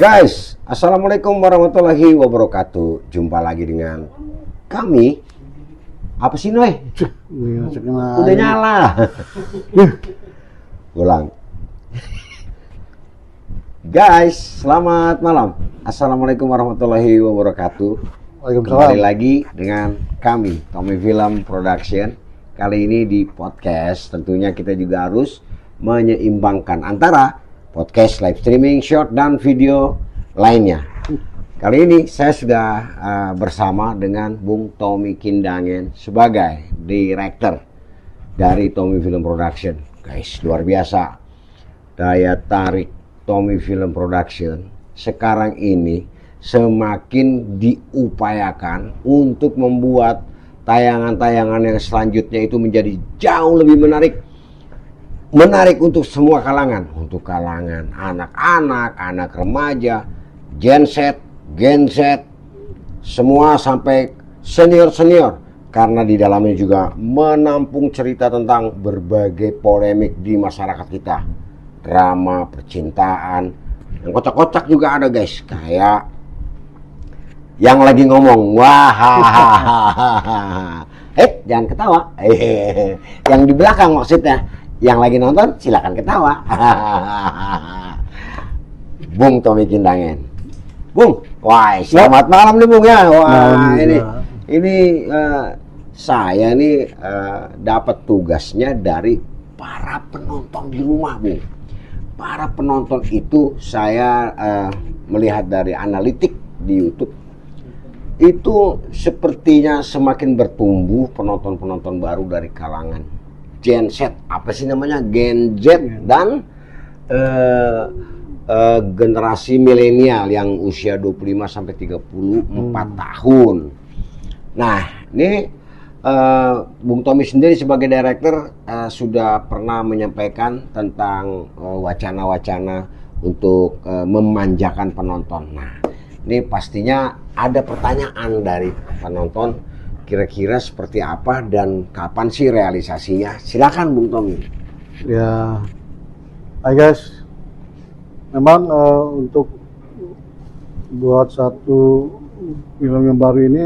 Guys, assalamualaikum warahmatullahi wabarakatuh. Jumpa lagi dengan kami. Apa sih Noy? Udah nyala. Ulang. Guys, selamat malam. Assalamualaikum warahmatullahi wabarakatuh. Kembali lagi dengan kami, Tommy Film Production. Kali ini di podcast, tentunya kita juga harus menyeimbangkan antara podcast, live streaming, short, dan video lainnya. Kali ini saya sudah bersama dengan Bung Tommy Kindangen sebagai director dari Tommy Film Production. Guys, luar biasa. Daya tarik Tommy Film Production sekarang ini semakin diupayakan untuk membuat tayangan-tayangan yang selanjutnya itu menjadi jauh lebih menarik untuk semua kalangan, untuk kalangan anak-anak, anak remaja, Gen Z, semua sampai senior, karena di dalamnya juga menampung cerita tentang berbagai polemik di masyarakat kita, drama, percintaan, yang kocak-kocak juga ada guys, kayak yang lagi ngomong, jangan ketawa, yang di belakang maksudnya. Yang lagi nonton silakan ketawa. Bung Tommy Kindangen. Bung, wah selamat malam nih Bung ya. Wah ini saya nih dapat tugasnya dari para penonton di rumah Bung. Para penonton itu saya melihat dari analitik di YouTube itu sepertinya semakin bertumbuh penonton-penonton baru dari kalangan Gen Z, apa sih namanya, Gen Z dan generasi milenial yang usia 25 sampai 34 tahun. Nah, ini Bung Tommy sendiri sebagai director sudah pernah menyampaikan tentang wacana-wacana untuk memanjakan penonton. Nah, ini pastinya ada pertanyaan dari penonton. Kira-kira seperti apa dan kapan sih realisasinya? Silakan Bung Tommy. Ya, hai guys. Memang untuk buat satu film yang baru ini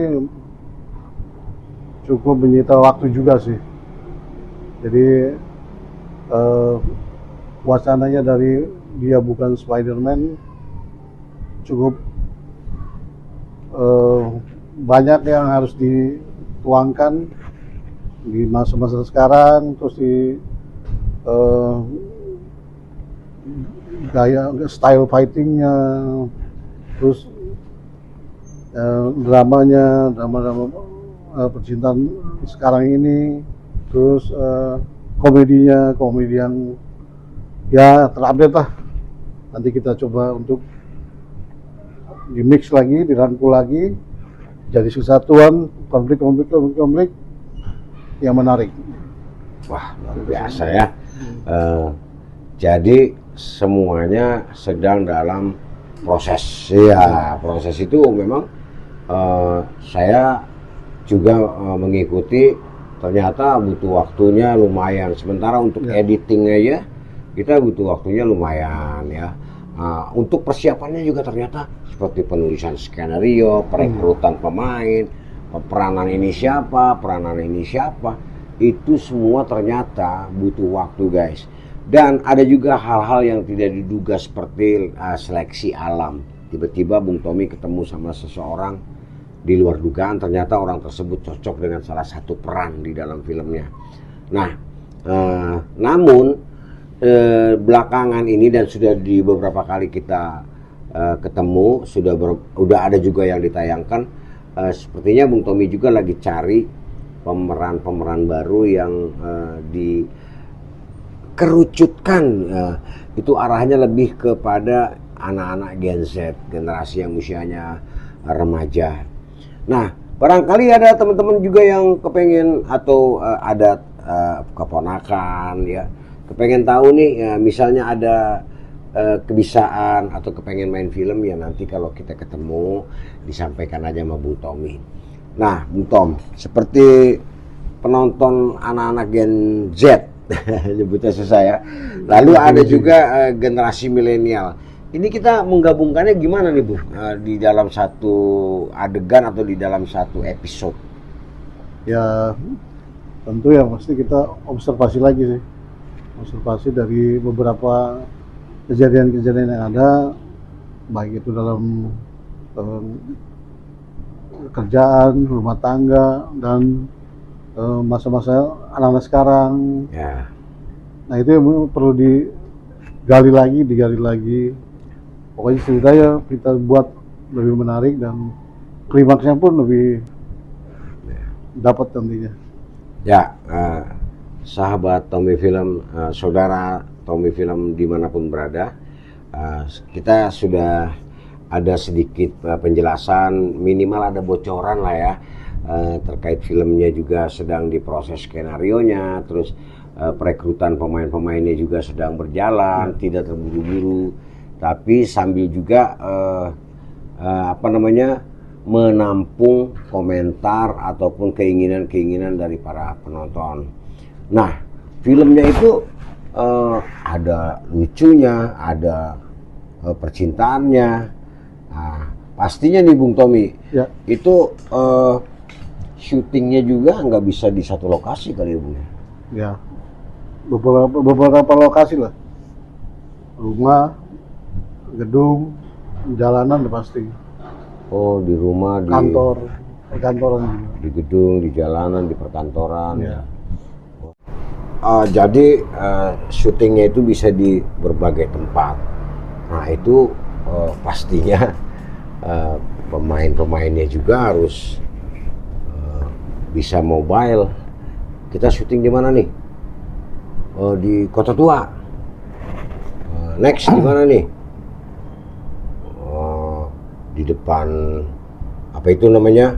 cukup menyita waktu juga sih. Jadi wacananya dari dia bukan Spider-Man cukup banyak yang harus dituangkan di masa-masa sekarang, terus di gaya style fightingnya, terus drama percintaan sekarang ini, terus komedi yang ya terupdate lah. Nanti kita coba untuk di mix lagi, dirangkul lagi, jadi kesatuan konflik yang menarik. Wah, luar biasa ya. Jadi semuanya sedang dalam proses. Ya, proses itu memang saya juga mengikuti. Ternyata butuh waktunya lumayan. Sementara untuk editing aja kita butuh waktunya lumayan ya. Untuk persiapannya juga ternyata seperti penulisan skenario, perekrutan pemain, peranan ini siapa, itu semua ternyata butuh waktu guys. Dan ada juga hal-hal yang tidak diduga seperti seleksi alam. Tiba-tiba Bung Tommy ketemu sama seseorang di luar dugaan, ternyata orang tersebut cocok dengan salah satu peran di dalam filmnya. Nah, namun belakangan ini dan sudah di beberapa kali kita ketemu, sudah ada juga yang ditayangkan. Sepertinya Bung Tommy juga lagi cari pemeran baru yang dikerucutkan. Itu arahnya lebih kepada anak-anak Gen Z, generasi yang usianya remaja. Nah, barangkali ada teman-teman juga yang kepengen atau ada keponakan ya, kepengen tahu nih misalnya ada kebisaan atau kepengen main film, ya nanti kalau kita ketemu disampaikan aja sama Bung Tommy. Nah, Bung Tom, seperti penonton anak-anak Gen Z nyebutnya susah ya. Lalu ada juga generasi milenial. Ini kita menggabungkannya gimana nih Bu? Di dalam satu adegan atau di dalam satu episode? Ya tentu ya pasti kita observasi lagi sih, observasi dari beberapa kejadian-kejadian yang ada, baik itu dalam kerjaan, rumah tangga, dan masa-masa anak-anak sekarang. Ya. Nah itu yang perlu digali lagi. Pokoknya ceritanya kita buat lebih menarik dan klimaksnya pun lebih dapat tentunya. Ya, sahabat Tommy Film, saudara Tommy Film dimanapun berada, kita sudah ada sedikit penjelasan, minimal ada bocoran lah ya, terkait filmnya juga sedang diproses skenarionya, terus perekrutan pemain-pemainnya juga sedang berjalan, tidak terburu-buru, tapi sambil juga menampung komentar ataupun keinginan-keinginan dari para penonton. Nah, filmnya itu ada lucunya, ada percintaannya. Nah, pastinya nih Bung Tommy, Ya. itu syutingnya juga nggak bisa di satu lokasi kali ya Bung? Ya, beberapa lokasi lah, rumah, gedung, jalanan udah pasti. Oh, di rumah, di kantoran juga. di gedung, di jalanan, di perkantoran. Ya. Jadi syutingnya itu bisa di berbagai tempat. Nah itu pastinya pemain-pemainnya juga harus bisa mobile. Kita syuting di mana nih? Di Kota Tua. Next di mana nih? Di depan apa itu namanya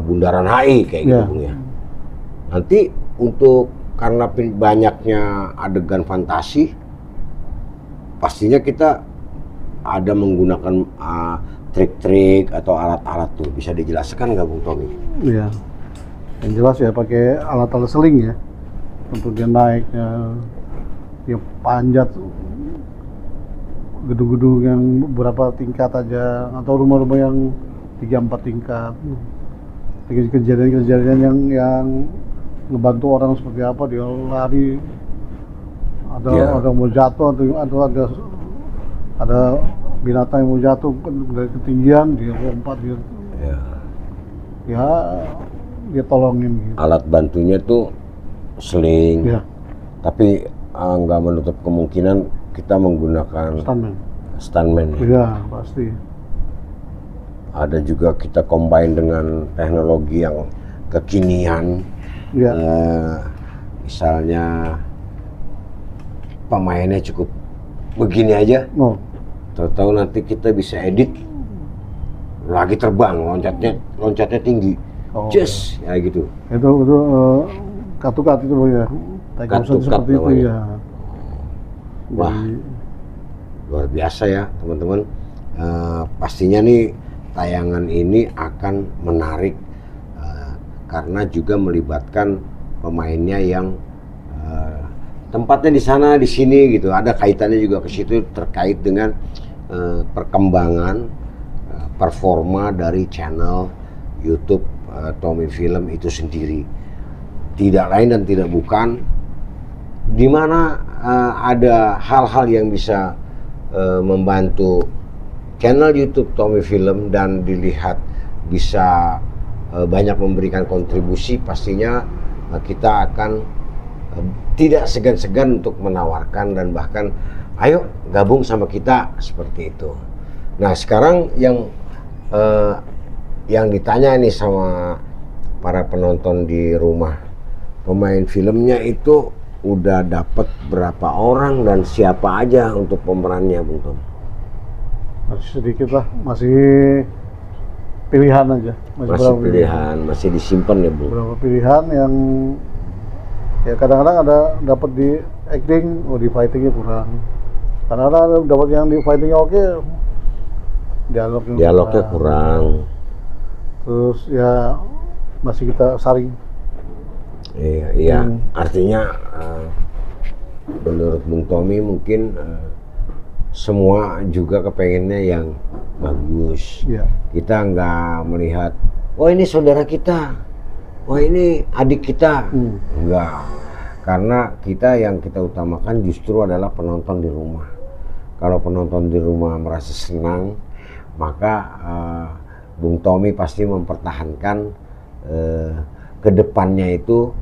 Bundaran HI kayak gitu Bung ya. Nanti untuk karena banyaknya adegan fantasi, pastinya kita ada menggunakan trik-trik atau alat-alat tuh. Bisa dijelaskan nggak Bung Tommy? Iya, yang jelas ya pakai alat-alat seling ya untuk dia naik, dia panjat gedung-gedung yang beberapa tingkat aja atau rumah-rumah yang 3-4 tingkat. Kejadian-kejadian yang ngebantu orang seperti apa, dia lari, ada mau jatuh atau ada binatang yang mau jatuh dari ketinggian, dia lompat, dia tolongin gitu. Alat bantunya tuh seling, tapi nggak menutup kemungkinan kita menggunakan stuntman. Iya, pasti. Ada juga kita combine dengan teknologi yang kekinian. Ya. Misalnya pemainnya cukup begini aja. Tahu-tahu nanti kita bisa edit lagi terbang, loncatnya tinggi. Just ya gitu. Itu cut itu ya. Cut seperti itu ya. Wah, luar biasa ya teman-teman. Pastinya nih tayangan ini akan menarik karena juga melibatkan pemainnya yang tempatnya di sana di sini gitu. Ada kaitannya juga ke situ terkait dengan perkembangan performa dari channel YouTube Tommy Film itu sendiri. Tidak lain dan tidak bukan, di mana ada hal-hal yang bisa membantu channel YouTube Tommy Film dan dilihat bisa banyak memberikan kontribusi. Pastinya kita akan tidak segan-segan untuk menawarkan dan bahkan ayo gabung sama kita seperti itu. Nah sekarang yang ditanya nih sama para penonton di rumah, pemain filmnya itu udah dapat berapa orang dan siapa aja untuk pemerannya Bung Tom? Masih sedikit lah, masih pilihan aja. Masih pilihan, masih disimpan ya Bung? Beberapa pilihan yang ya kadang-kadang ada dapat di acting, di fightingnya kurang. Kadang-kadang ada dapat yang di fightingnya oke, dialognya kurang. Terus ya masih kita saring. Iya. Artinya menurut Bung Tommy mungkin semua juga kepengennya yang bagus. Kita nggak melihat, oh ini saudara kita, oh ini adik kita, enggak. Karena kita yang kita utamakan justru adalah penonton di rumah. Kalau penonton di rumah merasa senang, maka Bung Tommy pasti mempertahankan kedepannya itu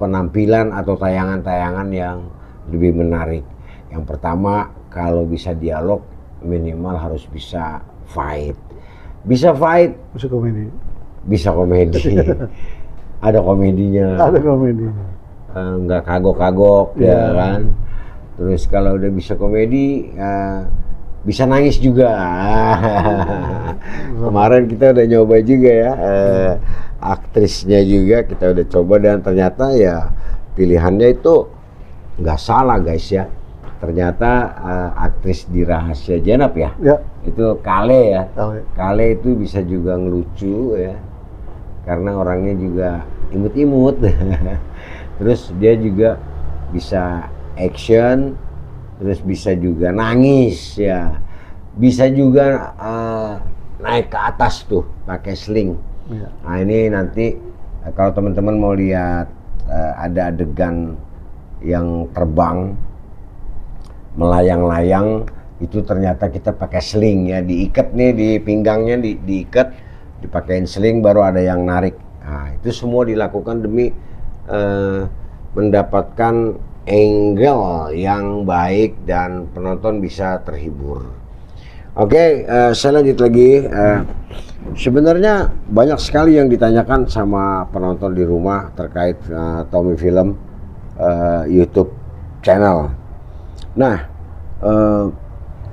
penampilan atau tayangan-tayangan yang lebih menarik. Yang pertama, kalau bisa dialog, minimal harus bisa fight. Bisa fight, bisa komedi. Bisa komedi. Ada komedinya. Ada komedinya. Nggak kagok-kagok ya kan. Terus kalau udah bisa komedi, bisa nangis juga. Kemarin kita udah nyoba juga ya, aktrisnya juga kita udah coba dan ternyata ya pilihannya itu nggak salah guys ya. Ternyata aktris di Rahasia Jenab ya, itu Kale ya. Kale itu bisa juga ngelucu ya, karena orangnya juga imut-imut. Terus dia juga bisa action, terus bisa juga nangis ya, bisa juga naik ke atas tuh pakai sling. Nah ini nanti kalau teman-teman mau lihat ada adegan yang terbang melayang-layang, itu ternyata kita pakai sling ya, diikat nih di pinggangnya, diikat, dipakein sling, baru ada yang narik. Nah itu semua dilakukan demi mendapatkan angle yang baik dan penonton bisa terhibur. Oke, saya lanjut lagi. Sebenarnya banyak sekali yang ditanyakan sama penonton di rumah terkait Tommy Film YouTube channel. Nah,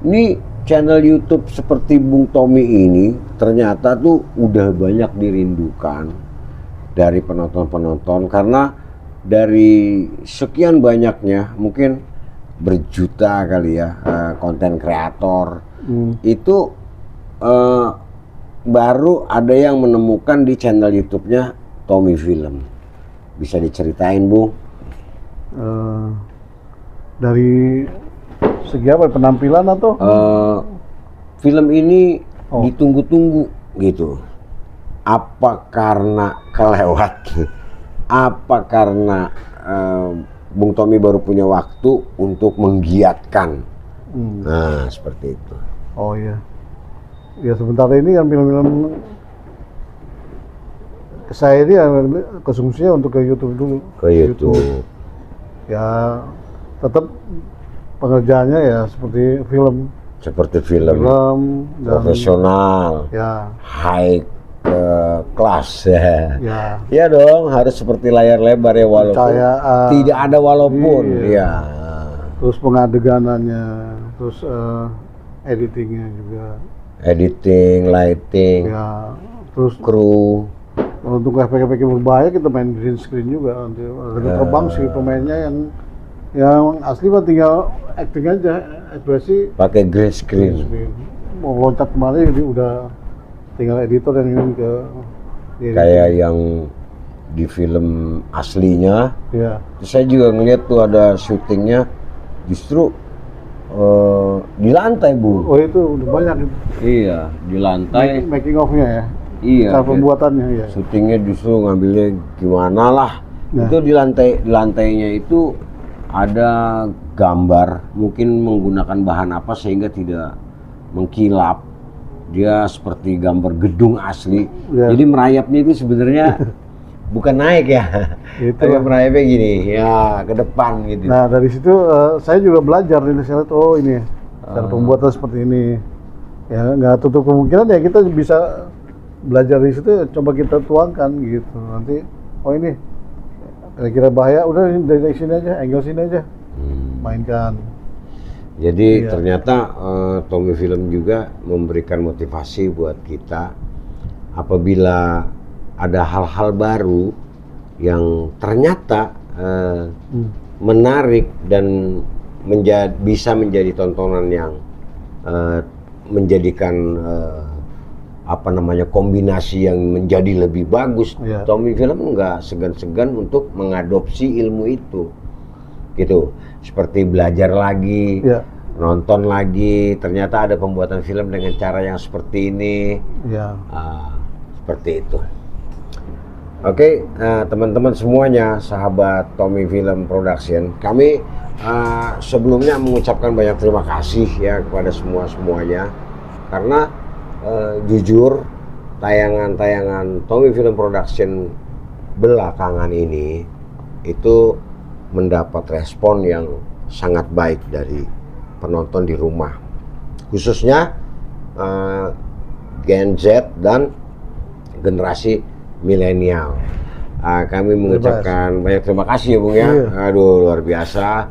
ini channel YouTube seperti Bung Tommy ini ternyata tuh udah banyak dirindukan dari penonton-penonton, karena dari sekian banyaknya, mungkin berjuta kali ya konten kreator itu baru ada yang menemukan di channel YouTube-nya Tommy Film. Bisa diceritain, Bung? Dari segi apa, penampilan atau? Film ini ditunggu-tunggu gitu. Apa karena kelewat? Apa karena Bung Tommy baru punya waktu untuk menggiatkan? Nah, seperti itu. Oh iya. Ya sebentar ini kan film-film saya ini konsumsinya untuk ke YouTube dulu. Ke YouTube. Ya tetap pengerjaannya ya seperti film. Seperti film profesional. Ya. High kelas ya. Ya dong, harus seperti layar lebar ya, walaupun tidak ada walaupun. Ya. Terus pengadeganannya, terus editingnya juga. Editing, lighting. Ya. Terus kru. Untuk efek-efek yang berbahaya kita main green screen juga. Nanti terbang sih pemainnya yang asli mah tinggal acting aja, ekspresi. Pakai green screen. Mau loncat kemana jadi udah tinggal editor yang ingin ke kayak yang di film aslinya. Ya. Terus saya juga ngeliat tuh ada syutingnya justru di lantai, Bu. Oh itu udah banyak. Iya, di lantai. Making of-nya ya. Iya. Cara pembuatannya ya. Syutingnya justru ngambilnya gimana lah. Nah. Itu di lantainya itu ada gambar, mungkin menggunakan bahan apa sehingga tidak mengkilap. Dia seperti gambar gedung asli. Ya. Jadi merayapnya itu sebenarnya bukan naik ya. Tapi merayapnya gini, ya ke depan gitu. Nah dari situ saya juga belajar ini, saya lihat oh ini cara pembuatan seperti ini. Ya nggak tutup kemungkinan ya kita bisa belajar di situ, coba kita tuangkan gitu. Nanti oh ini kira-kira bahaya, udah dari sini aja, angle sini aja, mainkan. Jadi ternyata Tommy Film juga memberikan motivasi buat kita apabila ada hal-hal baru yang ternyata menarik dan bisa menjadi tontonan yang menjadikan kombinasi yang menjadi lebih bagus. Tommy Film nggak segan-segan untuk mengadopsi ilmu itu, gitu. Seperti belajar lagi, nonton lagi, ternyata ada pembuatan film dengan cara yang seperti ini. Ya. Seperti itu. Oke, teman-teman semuanya, sahabat Tommy Film Production, kami sebelumnya mengucapkan banyak terima kasih ya kepada semuanya, karena jujur tayangan-tayangan Tommy Film Production belakangan ini itu mendapat respon yang sangat baik dari penonton di rumah, khususnya Gen Z dan generasi milenial. Kami mengucapkan banyak terima kasih ya Bung ya. Aduh, luar biasa.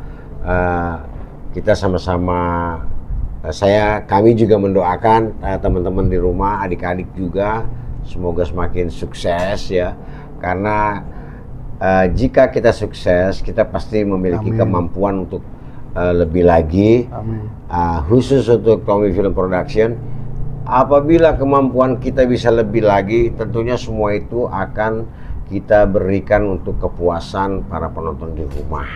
Kita sama-sama, kami juga mendoakan teman-teman di rumah, adik-adik juga, semoga semakin sukses ya. Karena jika kita sukses, kita pasti memiliki kemampuan untuk lebih lagi. Khusus untuk Tommy Film Production, apabila kemampuan kita bisa lebih lagi, tentunya semua itu akan kita berikan untuk kepuasan para penonton di rumah.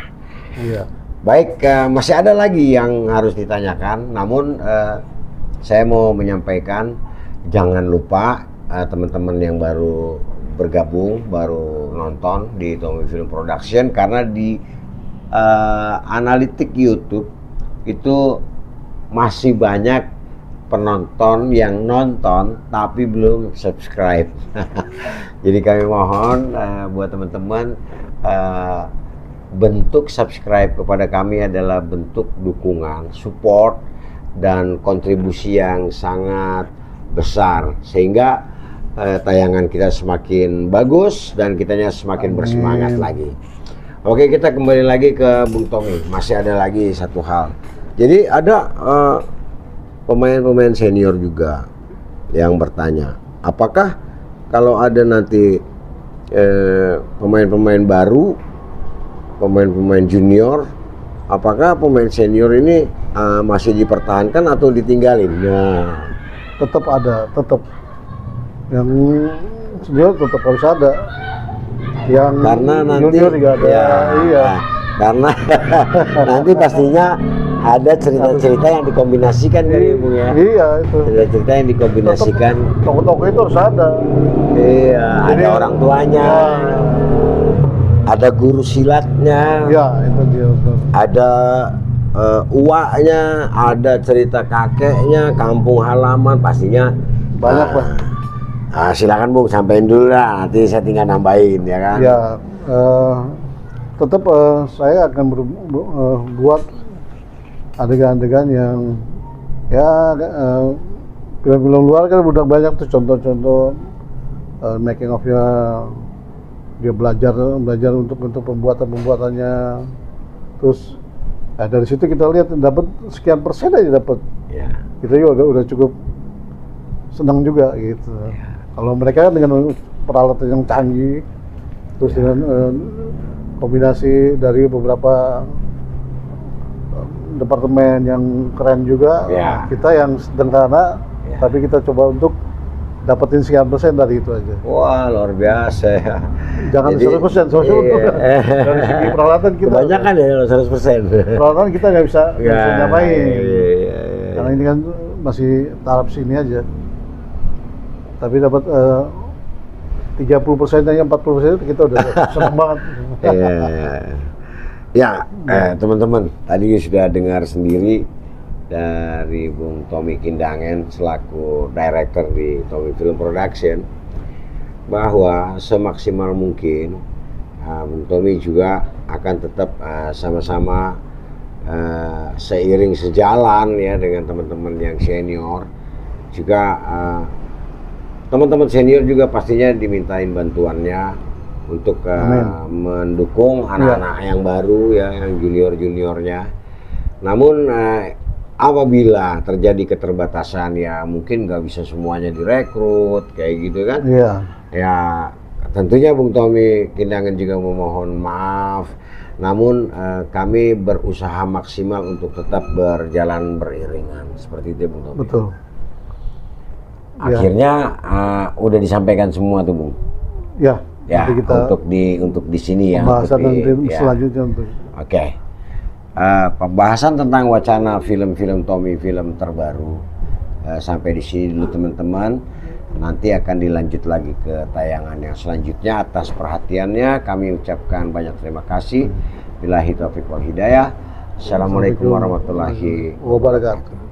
Iya. Baik, masih ada lagi yang harus ditanyakan, namun saya mau menyampaikan, jangan lupa teman-teman yang baru bergabung, baru nonton di Tommy Film Production, karena di analitik YouTube itu masih banyak penonton yang nonton tapi belum subscribe. Jadi kami mohon buat teman-teman, bentuk subscribe kepada kami adalah bentuk dukungan, support, dan kontribusi yang sangat besar, sehingga tayangan kita semakin bagus dan kitanya semakin bersemangat lagi. Oke, kita kembali lagi ke Bung Tommy. Masih ada lagi satu hal. Jadi ada pemain-pemain senior juga yang bertanya, apakah kalau ada nanti pemain-pemain baru, pemain-pemain junior, apakah pemain senior ini masih dipertahankan atau ditinggalin? Nah, tetap ada, tetap yang senior tetap harus ada. Yang karena nanti junior juga ada. Ya, iya. Karena nanti pastinya ada cerita-cerita yang dikombinasikan dari Bung ya. Iya, itu. Cerita-cerita yang dikombinasikan. Tokoh-tokoh itu harus ada. Iya, Jadi, ada orang tuanya. Ya. Ada guru silatnya. Ya, itu dia. Ada uaknya, ada cerita kakeknya, kampung halaman, pastinya banyak lah. Silakan Bung, sampein dulu lah, nanti saya tinggal nambahin ya kan. Ya, tetap saya akan buat adegan-adegan yang ya film-film luar kan udah banyak tuh contoh-contoh making of-nya, dia belajar untuk pembuatannya, terus dari situ kita lihat dapat sekian persen aja dapat. Ya. Kita juga udah cukup senang juga gitu. Ya. Kalau mereka dengan peralatan yang canggih, terus dengan kombinasi dari beberapa departemen yang keren juga, kita yang sederhana, tapi kita coba untuk dapetin sekian persen dari itu aja. Wah, luar biasa ya. Jangan 100%, dari segi peralatan kita. Kebanyakan ya 100%. Peralatan kita nggak bisa nyamain. Karena ini kan masih taraf sini aja. Tapi dapat 30% aja, 40% itu kita udah senang banget. Ya, teman-teman, tadi sudah dengar sendiri dari Bung Tommy Kindangen selaku director di Tommy Film Production, bahwa semaksimal mungkin Bung Tommy juga akan tetap sama-sama seiring sejalan ya dengan teman-teman yang senior. Juga teman-teman senior juga pastinya dimintain bantuannya untuk mendukung anak-anak yang baru ya, yang junior-juniornya. Namun apabila terjadi keterbatasan ya mungkin nggak bisa semuanya direkrut kayak gitu kan. Iya. Ya tentunya Bung Tommy Kindangen juga memohon maaf. Namun kami berusaha maksimal untuk tetap berjalan beriringan seperti itu Bung Tommy. Betul. Akhirnya udah disampaikan semua tuh Bung. Ya. Ya, kita untuk di sini ya. Pembahasan nanti selanjutnya untuk. Oke. pembahasan tentang wacana film-film Tommy, film terbaru. Sampai di sini dulu teman-teman. Nanti akan dilanjut lagi ke tayangan yang selanjutnya. Atas perhatiannya kami ucapkan banyak terima kasih. Billahi taufiq wal hidayah. Assalamualaikum warahmatullahi wabarakatuh.